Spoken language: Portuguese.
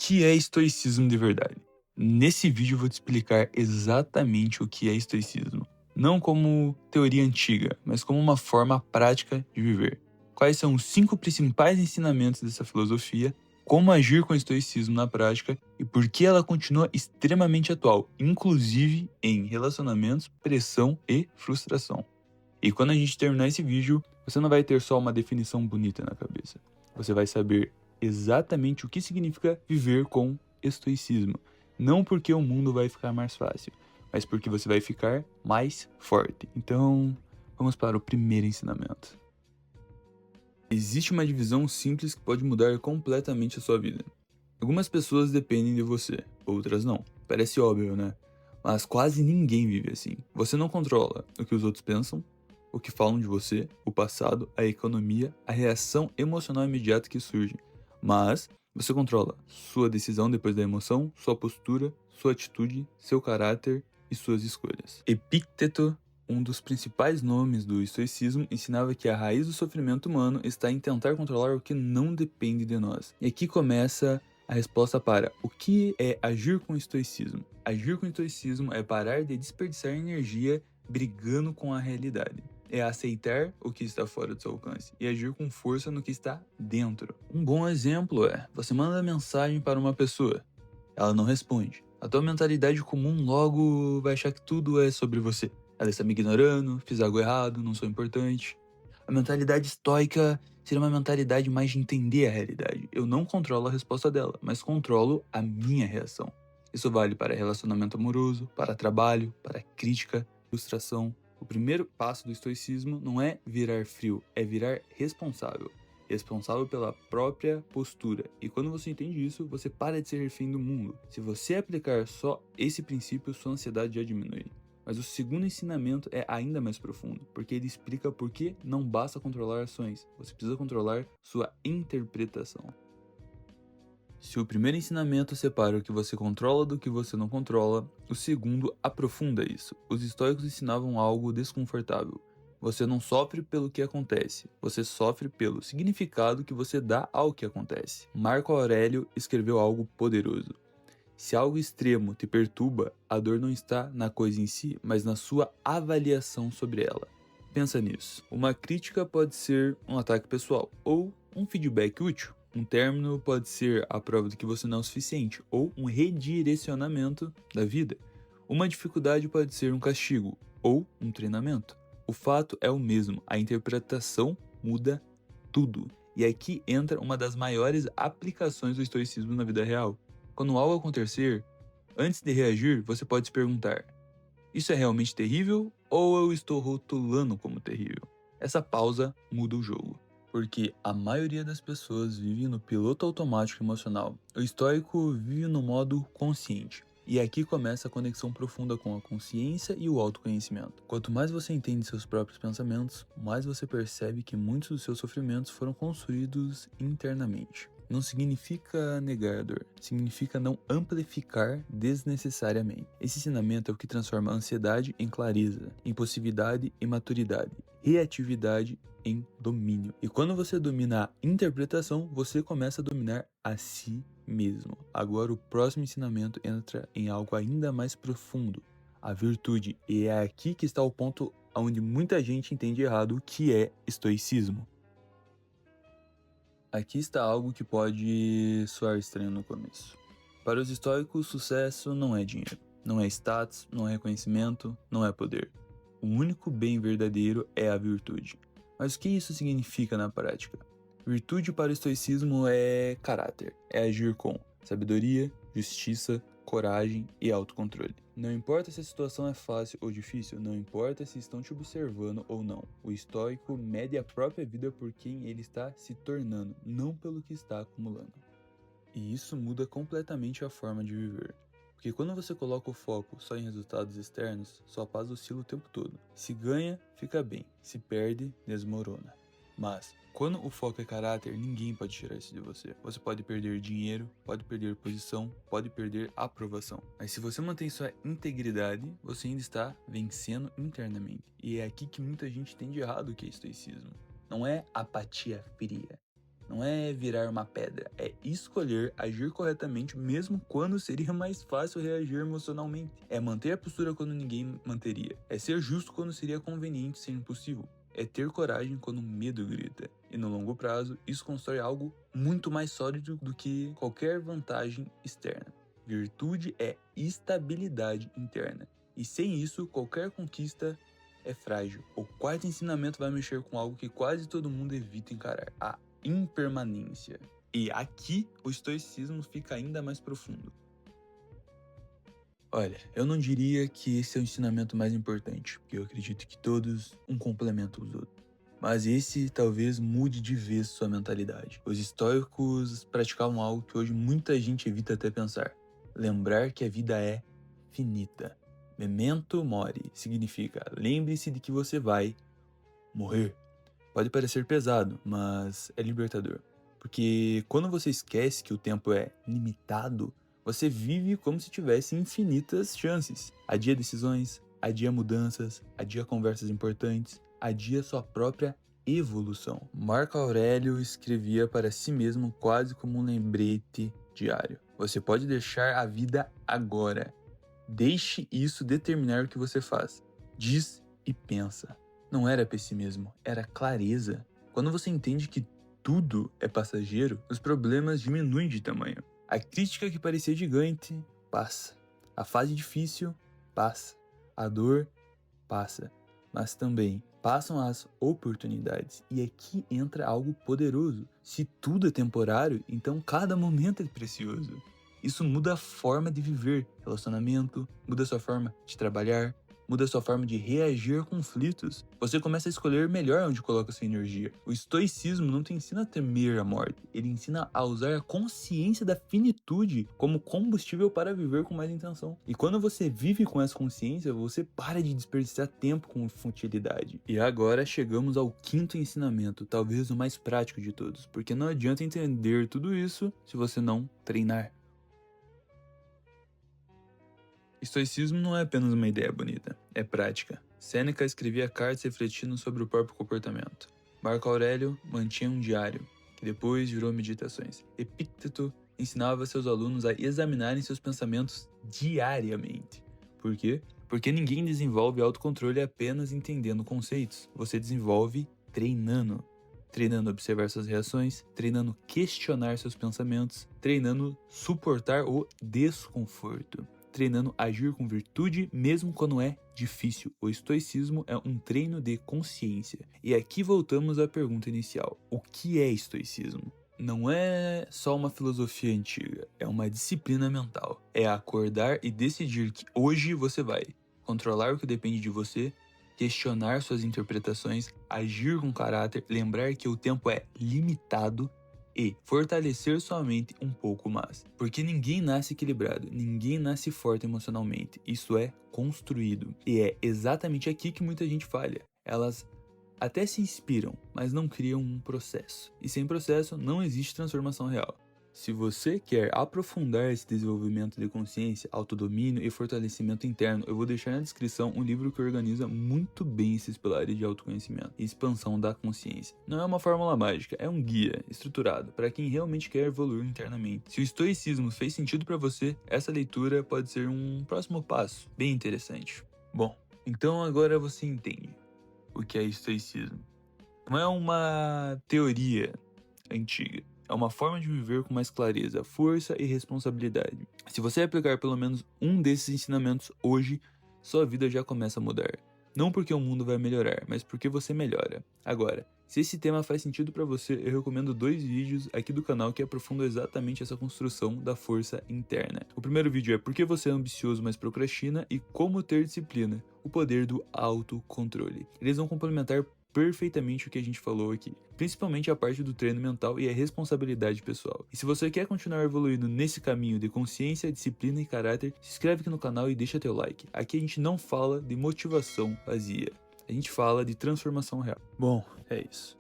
que é estoicismo de verdade? Nesse vídeo eu vou te explicar exatamente o que é estoicismo. Não como teoria antiga, mas como uma forma prática de viver. Quais são os 5 principais ensinamentos dessa filosofia, como agir com o estoicismo na prática e por que ela continua extremamente atual, inclusive em relacionamentos, pressão e frustração. E quando a gente terminar esse vídeo, você não vai ter só uma definição bonita na cabeça. Você vai saber exatamente o que significa viver com estoicismo. Não porque o mundo vai ficar mais fácil, mas porque você vai ficar mais forte. Então, vamos para o primeiro ensinamento. Existe uma divisão simples que pode mudar completamente a sua vida. Algumas pessoas dependem de você, outras não. Parece óbvio, né? Mas quase ninguém vive assim. Você não controla o que os outros pensam, o que falam de você, o passado, a economia, a reação emocional imediata que surge. Mas você controla sua decisão depois da emoção, sua postura, sua atitude, seu caráter e suas escolhas. Epícteto, um dos principais nomes do estoicismo, ensinava que a raiz do sofrimento humano está em tentar controlar o que não depende de nós. E aqui começa a resposta para o que é agir com estoicismo. Agir com estoicismo é parar de desperdiçar energia brigando com a realidade. É aceitar o que está fora do seu alcance e agir com força no que está dentro. Um bom exemplo é, você manda mensagem para uma pessoa, ela não responde. A tua mentalidade comum logo vai achar que tudo é sobre você. Ela está me ignorando, fiz algo errado, não sou importante. A mentalidade estoica seria uma mentalidade mais de entender a realidade. Eu não controlo a resposta dela, mas controlo a minha reação. Isso vale para relacionamento amoroso, para trabalho, para crítica, frustração. O primeiro passo do estoicismo não é virar frio, é virar responsável. Responsável pela própria postura. E quando você entende isso, você para de ser refém do mundo. Se você aplicar só esse princípio, sua ansiedade já diminui. Mas o segundo ensinamento é ainda mais profundo, porque ele explica por que não basta controlar ações, você precisa controlar sua interpretação. Se o primeiro ensinamento separa o que você controla do que você não controla, o segundo aprofunda isso. Os estoicos ensinavam algo desconfortável. Você não sofre pelo que acontece, você sofre pelo significado que você dá ao que acontece. Marco Aurélio escreveu algo poderoso. Se algo extremo te perturba, a dor não está na coisa em si, mas na sua avaliação sobre ela. Pensa nisso. Uma crítica pode ser um ataque pessoal ou um feedback útil. Um término pode ser a prova de que você não é o suficiente ou um redirecionamento da vida. Uma dificuldade pode ser um castigo ou um treinamento. O fato é o mesmo, a interpretação muda tudo. E aqui entra uma das maiores aplicações do estoicismo na vida real. Quando algo acontecer, antes de reagir, você pode se perguntar: isso é realmente terrível ou eu estou rotulando como terrível? Essa pausa muda o jogo, porque a maioria das pessoas vive no piloto automático emocional. O estoico vive no modo consciente. E aqui começa a conexão profunda com a consciência e o autoconhecimento. Quanto mais você entende seus próprios pensamentos, mais você percebe que muitos dos seus sofrimentos foram construídos internamente. Não significa negar a dor, significa não amplificar desnecessariamente. Esse ensinamento é o que transforma a ansiedade em clareza, impulsividade em maturidade, reatividade em domínio. E quando você domina a interpretação, você começa a dominar a si mesmo. Agora o próximo ensinamento entra em algo ainda mais profundo, a virtude. E é aqui que está o ponto onde muita gente entende errado o que é estoicismo. Aqui está algo que pode soar estranho no começo. Para os estoicos, sucesso não é dinheiro, não é status, não é reconhecimento, não é poder. O único bem verdadeiro é a virtude. Mas o que isso significa na prática? Virtude para o estoicismo é caráter, é agir com sabedoria, justiça, coragem e autocontrole. Não importa se a situação é fácil ou difícil, não importa se estão te observando ou não. O estoico mede a própria vida por quem ele está se tornando, não pelo que está acumulando. E isso muda completamente a forma de viver. Porque quando você coloca o foco só em resultados externos, sua paz oscila o tempo todo. Se ganha, fica bem. Se perde, desmorona. Mas, quando o foco é caráter, ninguém pode tirar isso de você. Você pode perder dinheiro, pode perder posição, pode perder aprovação. Mas se você mantém sua integridade, você ainda está vencendo internamente. E é aqui que muita gente tem de errado o que é estoicismo. Não é apatia fria, não é virar uma pedra, é escolher agir corretamente mesmo quando seria mais fácil reagir emocionalmente. É manter a postura quando ninguém manteria. É ser justo quando seria conveniente ser impossível. É ter coragem quando o medo grita. E no longo prazo, isso constrói algo muito mais sólido do que qualquer vantagem externa. Virtude é estabilidade interna. E sem isso, qualquer conquista é frágil. O quarto ensinamento vai mexer com algo que quase todo mundo evita encarar: a impermanência. E aqui o estoicismo fica ainda mais profundo. Olha, eu não diria que esse é o ensinamento mais importante, porque eu acredito que todos um complementam os outros. Mas esse talvez mude de vez sua mentalidade. Os estoicos praticavam algo que hoje muita gente evita até pensar: lembrar que a vida é finita. Memento mori significa lembre-se de que você vai morrer. Pode parecer pesado, mas é libertador. Porque quando você esquece que o tempo é limitado, você vive como se tivesse infinitas chances. Adia decisões, adia mudanças, adia conversas importantes, adia sua própria evolução. Marco Aurélio escrevia para si mesmo quase como um lembrete diário: você pode deixar a vida agora. Deixe isso determinar o que você faz. Diz e pensa. Não era pessimismo, era clareza. Quando você entende que tudo é passageiro, os problemas diminuem de tamanho. A crítica que parecia gigante passa. A fase difícil passa. A dor passa. Mas também passam as oportunidades. E aqui entra algo poderoso. Se tudo é temporário, então cada momento é precioso. Isso muda a forma de viver relacionamento, muda a sua forma de trabalhar, muda a sua forma de reagir a conflitos. Você começa a escolher melhor onde coloca sua energia. O estoicismo não te ensina a temer a morte, ele ensina a usar a consciência da finitude como combustível para viver com mais intenção. E quando você vive com essa consciência, você para de desperdiçar tempo com futilidade. E agora chegamos ao quinto ensinamento, talvez o mais prático de todos, porque não adianta entender tudo isso se você não treinar. Estoicismo não é apenas uma ideia bonita, é prática. Sêneca escrevia cartas refletindo sobre o próprio comportamento. Marco Aurélio mantinha um diário, que depois virou meditações. Epícteto ensinava seus alunos a examinarem seus pensamentos diariamente. Por quê? Porque ninguém desenvolve autocontrole apenas entendendo conceitos. Você desenvolve treinando. Treinando observar suas reações, treinando questionar seus pensamentos, treinando suportar o desconforto, treinando agir com virtude mesmo quando é difícil. O estoicismo é um treino de consciência. E aqui voltamos à pergunta inicial: o que é estoicismo? Não é só uma filosofia antiga, é uma disciplina mental. É acordar e decidir que hoje você vai controlar o que depende de você, questionar suas interpretações, agir com caráter, lembrar que o tempo é limitado e fortalecer sua mente um pouco mais. Porque ninguém nasce equilibrado, ninguém nasce forte emocionalmente. Isso é construído. E é exatamente aqui que muita gente falha. Elas até se inspiram, mas não criam um processo. E sem processo não existe transformação real. Se você quer aprofundar esse desenvolvimento de consciência, autodomínio e fortalecimento interno, eu vou deixar na descrição um livro que organiza muito bem esses pilares de autoconhecimento e expansão da consciência. Não é uma fórmula mágica, é um guia estruturado para quem realmente quer evoluir internamente. Se o estoicismo fez sentido para você, essa leitura pode ser um próximo passo bem interessante. Bom, então agora você entende o que é estoicismo. Não é uma teoria antiga. É uma forma de viver com mais clareza, força e responsabilidade. Se você aplicar pelo menos um desses ensinamentos hoje, sua vida já começa a mudar. Não porque o mundo vai melhorar, mas porque você melhora. Agora, se esse tema faz sentido para você, eu recomendo 2 vídeos aqui do canal que aprofundam exatamente essa construção da força interna. O primeiro vídeo é Por que você é ambicioso mas procrastina e Como ter disciplina, o poder do autocontrole. Eles vão complementar perfeitamente o que a gente falou aqui, principalmente a parte do treino mental e a responsabilidade pessoal. E se você quer continuar evoluindo nesse caminho de consciência, disciplina e caráter, se inscreve aqui no canal e deixa teu like. Aqui a gente não fala de motivação vazia, a gente fala de transformação real. Bom, é isso.